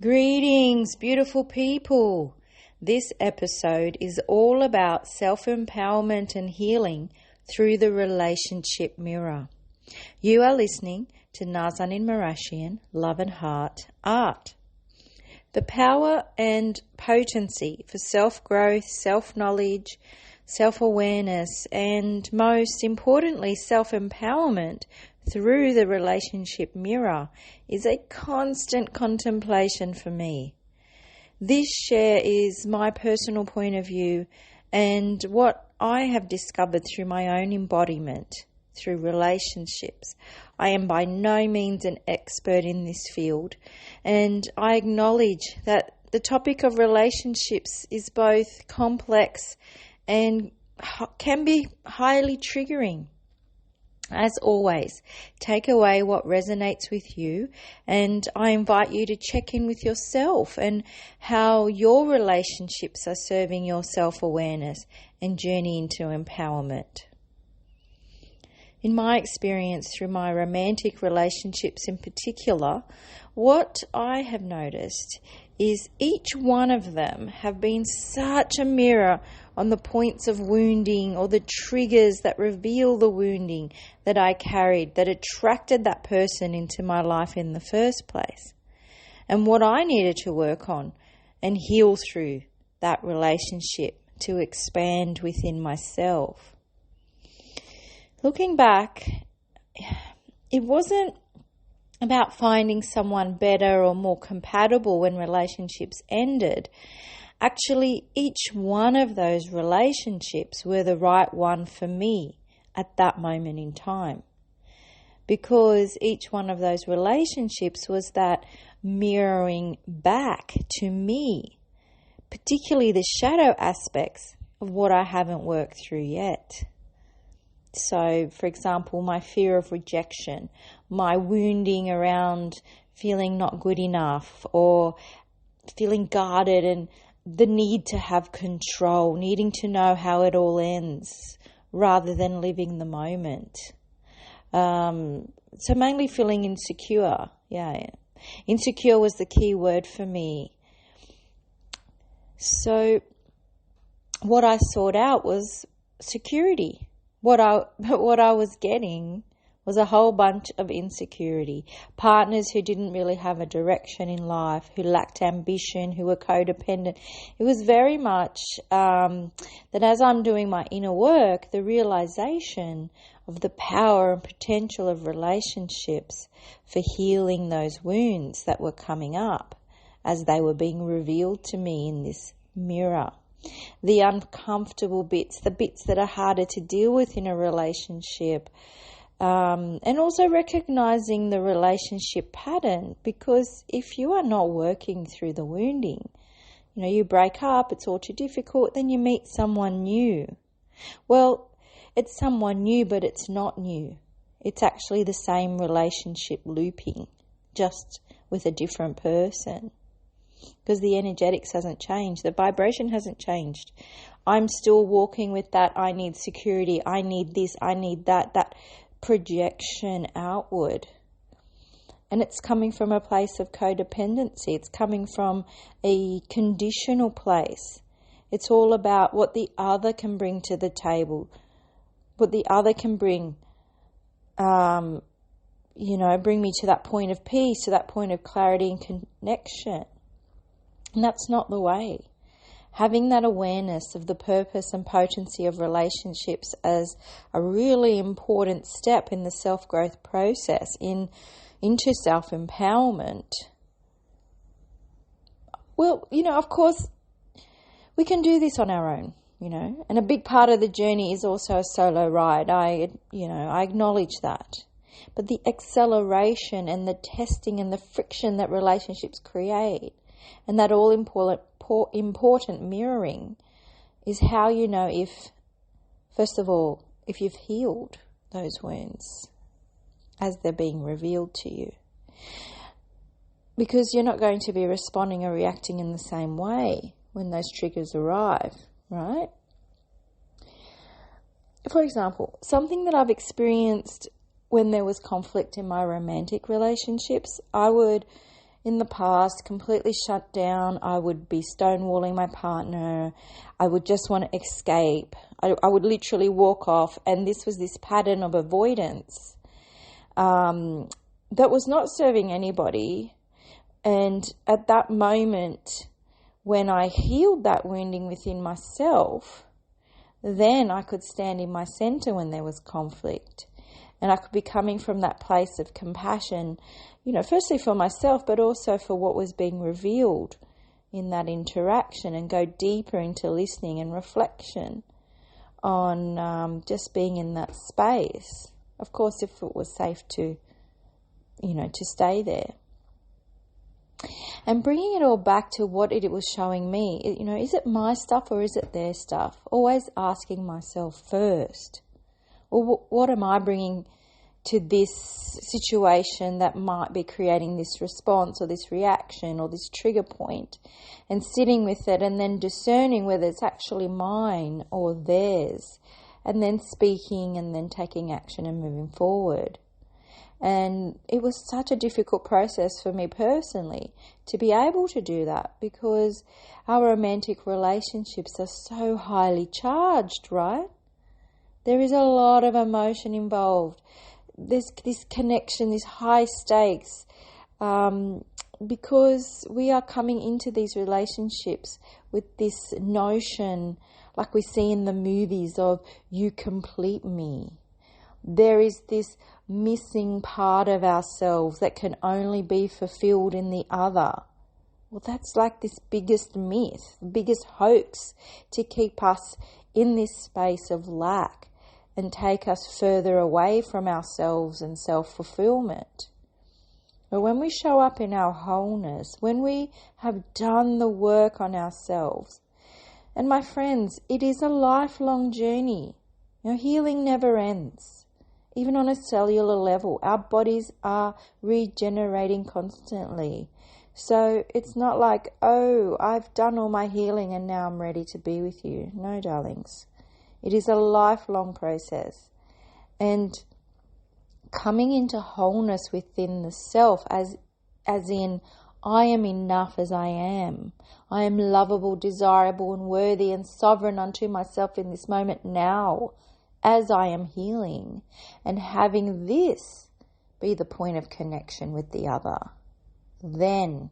Greetings, beautiful people. This episode is all about self-empowerment and healing through the relationship mirror. You are listening to Nazanin Marashian, Love and Heart Art. The power and potency for self-growth, self-knowledge, self-awareness, and most importantly, self-empowerment through the relationship mirror is a constant contemplation for me. This share is my personal point of view and what I have discovered through my own embodiment, through relationships. I am by no means an expert in this field, and I acknowledge that the topic of relationships is both complex and can be highly triggering. As always, take away what resonates with you, and I invite you to check in with yourself and how your relationships are serving your self-awareness and journey into empowerment. In my experience through my romantic relationships in particular, what I have noticed is each one of them have been such a mirror on the points of wounding or the triggers that reveal the wounding that I carried that attracted that person into my life in the first place, and what I needed to work on and heal through that relationship to expand within myself. Looking back, it wasn't about finding someone better or more compatible when relationships ended. Actually, each one of those relationships were the right one for me at that moment in time. Because each one of those relationships was that mirroring back to me, particularly the shadow aspects of what I haven't worked through yet. So, for example, my fear of rejection, my wounding around feeling not good enough or feeling guarded and the need to have control, needing to know how it all ends rather than living the moment. So mainly feeling insecure. Insecure was the key word for me. So what I sought out was security. What I was getting was a whole bunch of insecurity. Partners who didn't really have a direction in life, who lacked ambition, who were codependent. It was very much that as I'm doing my inner work, the realization of the power and potential of relationships for healing those wounds that were coming up as they were being revealed to me in this mirror. The uncomfortable bits, the bits that are harder to deal with in a relationship, and also recognizing the relationship pattern, because if you are not working through the wounding, you break up, it's all too difficult, then you meet someone new. Well, it's someone new, but it's not new. It's actually the same relationship looping, just with a different person. Because the energetics hasn't changed. The vibration hasn't changed. I'm still walking with that I need security, I need this, I need that projection outward. And it's coming from a place of codependency. It's coming from a conditional place. It's all about what the other can bring to the table, what the other can bring, bring me to that point of peace, to that point of clarity and connection. And that's not the way. Having that awareness of the purpose and potency of relationships as a really important step in the self-growth process into self-empowerment. Well, of course, we can do this on our own, and a big part of the journey is also a solo ride. I acknowledge that. But the acceleration and the testing and the friction that relationships create, and that all important mirroring, is how you know if, first of all, if you've healed those wounds as they're being revealed to you. Because you're not going to be responding or reacting in the same way when those triggers arrive, right? For example, something that I've experienced when there was conflict in my romantic relationships, I would in the past, completely shut down. I would be stonewalling my partner. I would just want to escape. I would literally walk off. And this was this pattern of avoidance that was not serving anybody. And at that moment, when I healed that wounding within myself, then I could stand in my center when there was conflict. And I could be coming from that place of compassion, firstly for myself, but also for what was being revealed in that interaction, and go deeper into listening and reflection on just being in that space. Of course, if it was safe to stay there. And bringing it all back to what it was showing me, is it my stuff or is it their stuff? Always asking myself first, well, what am I bringing to this situation that might be creating this response or this reaction or this trigger point, and sitting with it and then discerning whether it's actually mine or theirs, and then speaking and then taking action and moving forward. And it was such a difficult process for me personally to be able to do that, because our romantic relationships are so highly charged, right? There is a lot of emotion involved. There's this connection, this high stakes, because we are coming into these relationships with this notion, like we see in the movies, of you complete me. There is this missing part of ourselves that can only be fulfilled in the other. Well, that's like this biggest myth, biggest hoax to keep us in this space of lack and take us further away from ourselves and self-fulfillment. But when we show up in our wholeness, when we have done the work on ourselves, and my friends, it is a lifelong journey. Healing never ends. Even on a cellular level, our bodies are regenerating constantly. So it's not like, oh, I've done all my healing and now I'm ready to be with you. No, darlings. It is a lifelong process. And coming into wholeness within the self, as in, I am enough as I am. I am lovable, desirable, and worthy and sovereign unto myself in this moment now, as I am healing, and having this be the point of connection with the other. Then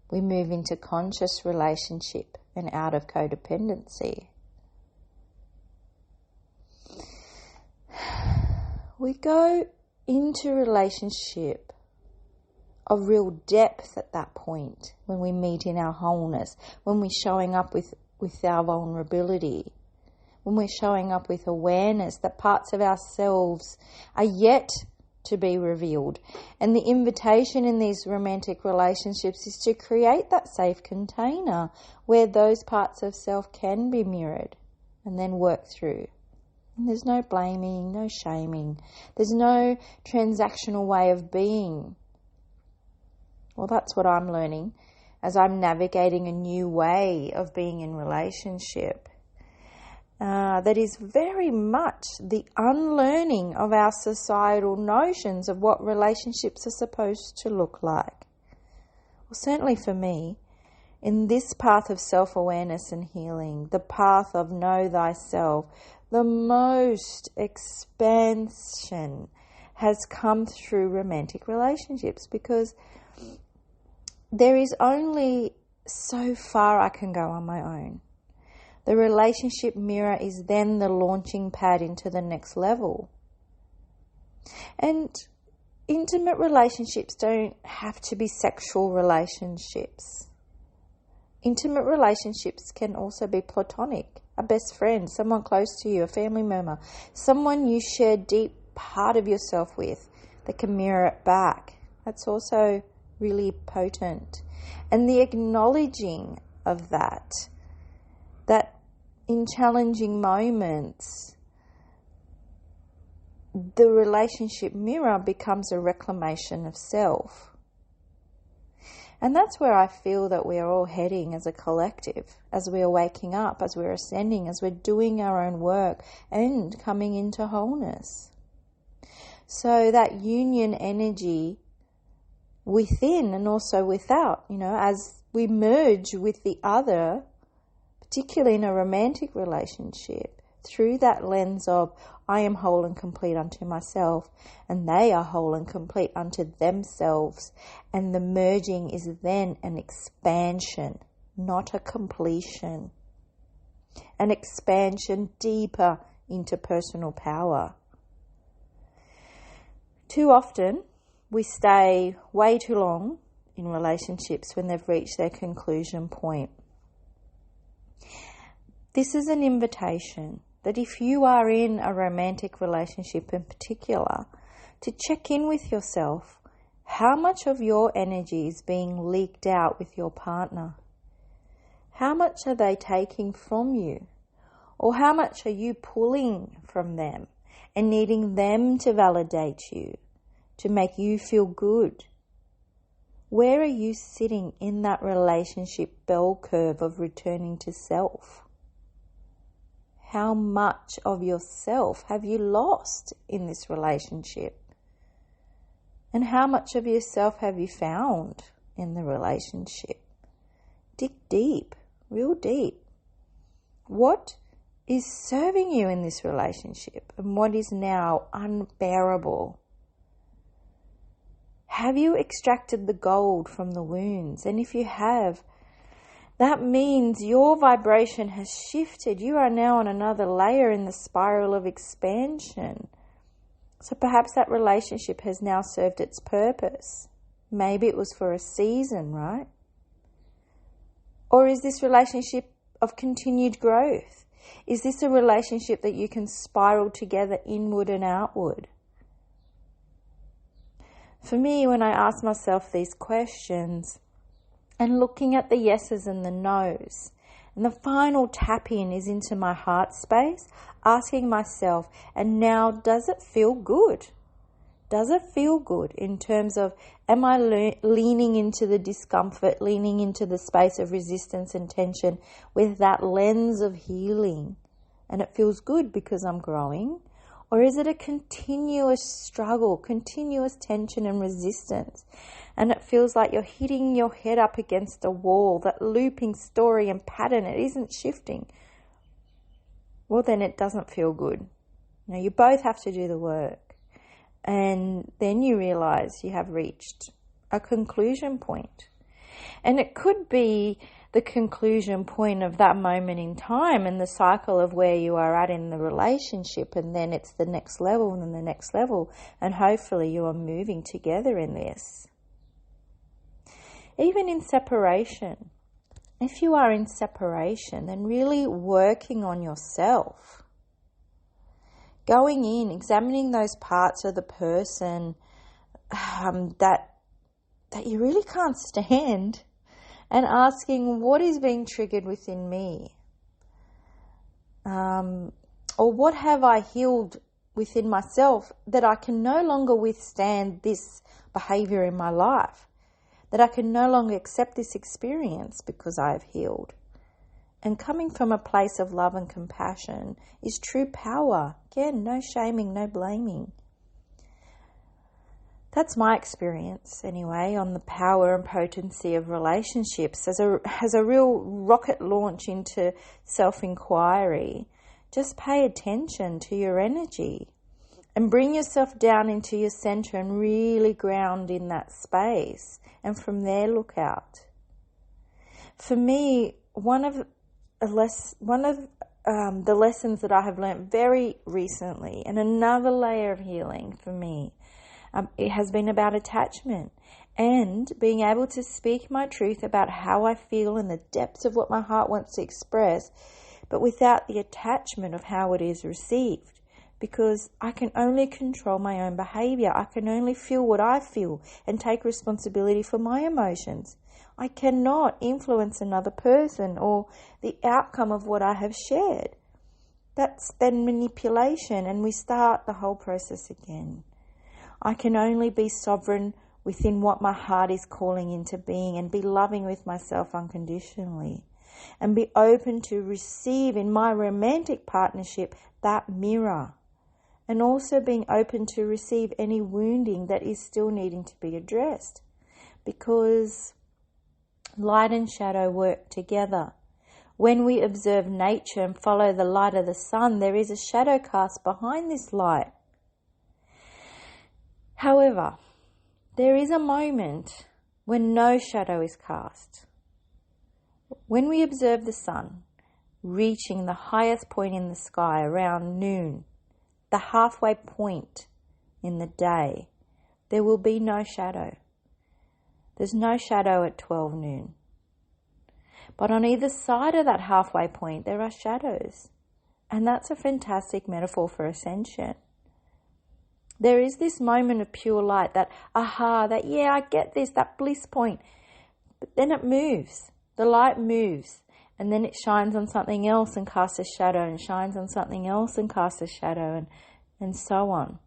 we move into conscious relationship and out of codependency. We go into relationship of real depth at that point, when we meet in our wholeness, when we're showing up with our vulnerability, when we're showing up with awareness that parts of ourselves are yet to be revealed. And the invitation in these romantic relationships is to create that safe container where those parts of self can be mirrored and then work through. And there's no blaming, no shaming. There's no transactional way of being. Well, that's what I'm learning as I'm navigating a new way of being in relationship. That is very much the unlearning of our societal notions of what relationships are supposed to look like. Well, certainly for me, in this path of self-awareness and healing, the path of know thyself, the most expansion has come through romantic relationships, because there is only so far I can go on my own. The relationship mirror is then the launching pad into the next level. And intimate relationships don't have to be sexual relationships. Intimate relationships can also be platonic, a best friend, someone close to you, a family member, someone you share deep part of yourself with that can mirror it back. That's also really potent. And the acknowledging of that in challenging moments, the relationship mirror becomes a reclamation of self. And that's where I feel that we are all heading as a collective, as we are waking up, as we're ascending, as we're doing our own work and coming into wholeness. So that union energy within and also without, as we merge with the other, particularly in a romantic relationship, through that lens of I am whole and complete unto myself and they are whole and complete unto themselves. And the merging is then an expansion, not a completion. An expansion deeper into personal power. Too often, we stay way too long in relationships when they've reached their conclusion point. This is an invitation that if you are in a romantic relationship in particular, to check in with yourself, how much of your energy is being leaked out with your partner? How much are they taking from you? Or how much are you pulling from them and needing them to validate you, to make you feel good? Where are you sitting in that relationship bell curve of returning to self? How much of yourself have you lost in this relationship? And how much of yourself have you found in the relationship? Dig deep, real deep. What is serving you in this relationship and what is now unbearable? Have you extracted the gold from the wounds? And if you have, that means your vibration has shifted. You are now on another layer in the spiral of expansion. So perhaps that relationship has now served its purpose. Maybe it was for a season, right? Or is this relationship of continued growth? Is this a relationship that you can spiral together inward and outward? For me, when I ask myself these questions, and looking at the yeses and the nos, and the final tap in is into my heart space, asking myself, and now does it feel good? Does it feel good in terms of, am I leaning into the discomfort, leaning into the space of resistance and tension with that lens of healing? And it feels good because I'm growing? Or is it a continuous struggle, continuous tension and resistance? And it feels like you're hitting your head up against a wall, that looping story and pattern, it isn't shifting. Well, then it doesn't feel good. You both have to do the work. And then you realize you have reached a conclusion point. And it could be the conclusion point of that moment in time and the cycle of where you are at in the relationship, and then it's the next level and then the next level, and hopefully you are moving together in this. Even in separation, if you are in separation, then really working on yourself, going in, examining those parts of the person that you really can't stand, and asking what is being triggered within me, or what have I healed within myself that I can no longer withstand this behavior in my life, that I can no longer accept this experience because I have healed. And coming from a place of love and compassion is true power. Again, no shaming, no blaming. That's my experience, anyway, on the power and potency of relationships as a real rocket launch into self-inquiry. Just pay attention to your energy and bring yourself down into your center and really ground in that space. And from there, look out. For me, one of the lessons that I have learned very recently, and another layer of healing for me, it has been about attachment and being able to speak my truth about how I feel in the depths of what my heart wants to express, but without the attachment of how it is received. Because I can only control my own behavior. I can only feel what I feel and take responsibility for my emotions. I cannot influence another person or the outcome of what I have shared. That's then manipulation, and we start the whole process again. I can only be sovereign within what my heart is calling into being, and be loving with myself unconditionally, and be open to receive in my romantic partnership that mirror, and also being open to receive any wounding that is still needing to be addressed. because light and shadow work together. When we observe nature and follow the light of the sun, there is a shadow cast behind this light. However, there is a moment when no shadow is cast. When we observe the sun reaching the highest point in the sky around noon, the halfway point in the day, there will be no shadow. There's no shadow at 12 noon. But on either side of that halfway point, there are shadows. And that's a fantastic metaphor for ascension. There is this moment of pure light, that aha, that yeah, I get this, that bliss point. But then it moves. The light moves. And then it shines on something else and casts a shadow, and shines on something else and casts a shadow, and so on.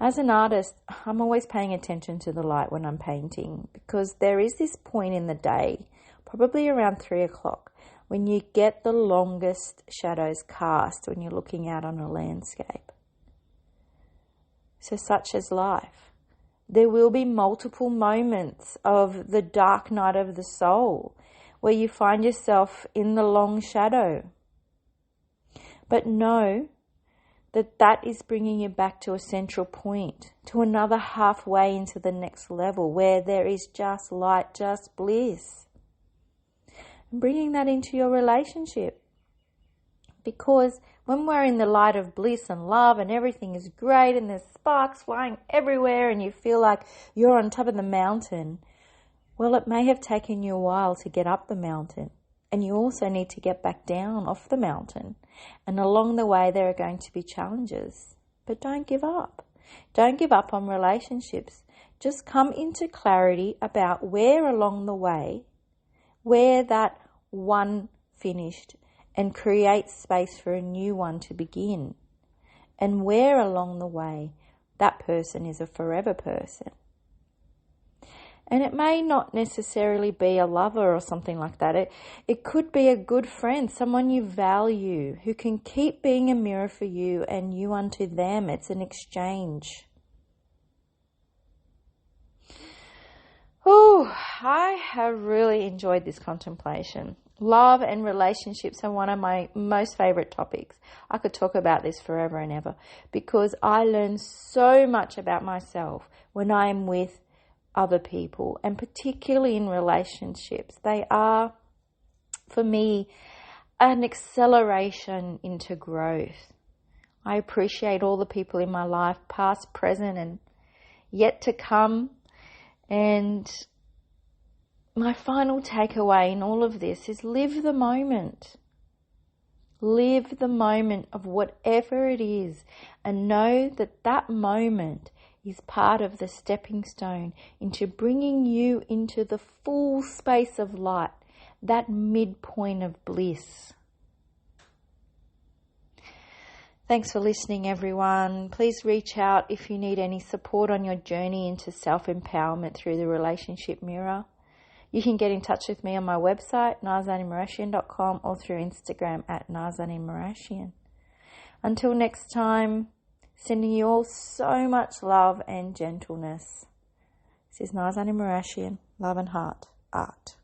As an artist, I'm always paying attention to the light when I'm painting, because there is this point in the day, probably around 3 o'clock, when you get the longest shadows cast when you're looking out on a landscape. So such as life. There will be multiple moments of the dark night of the soul where you find yourself in the long shadow. But know that that is bringing you back to a central point, to another halfway into the next level where there is just light, just bliss. And bringing that into your relationship. Because when we're in the light of bliss and love and everything is great and there's sparks flying everywhere and you feel like you're on top of the mountain, well, it may have taken you a while to get up the mountain. And you also need to get back down off the mountain. And along the way, there are going to be challenges. But don't give up. Don't give up on relationships. Just come into clarity about where along the way, where that one finished, and create space for a new one to begin. And where along the way, that person is a forever person. And it may not necessarily be a lover or something like that. It could be a good friend, someone you value, who can keep being a mirror for you and you unto them. It's an exchange. Oh, I have really enjoyed this contemplation. Love and relationships are one of my most favorite topics. I could talk about this forever and ever because I learn so much about myself when I am with other people, and particularly in relationships. They are, for me, an acceleration into growth. I appreciate all the people in my life, past, present, and yet to come. And my final takeaway in all of this is live the moment. Live the moment of whatever it is, and know that that moment is part of the stepping stone into bringing you into the full space of light, that midpoint of bliss. Thanks for listening, everyone. Please reach out if you need any support on your journey into self-empowerment through the relationship mirror. You can get in touch with me on my website, narzanimurashian.com, or through Instagram at narzanimurashian. Until next time, sending you all so much love and gentleness. This is Narzanimurashian, Love and Heart, Art.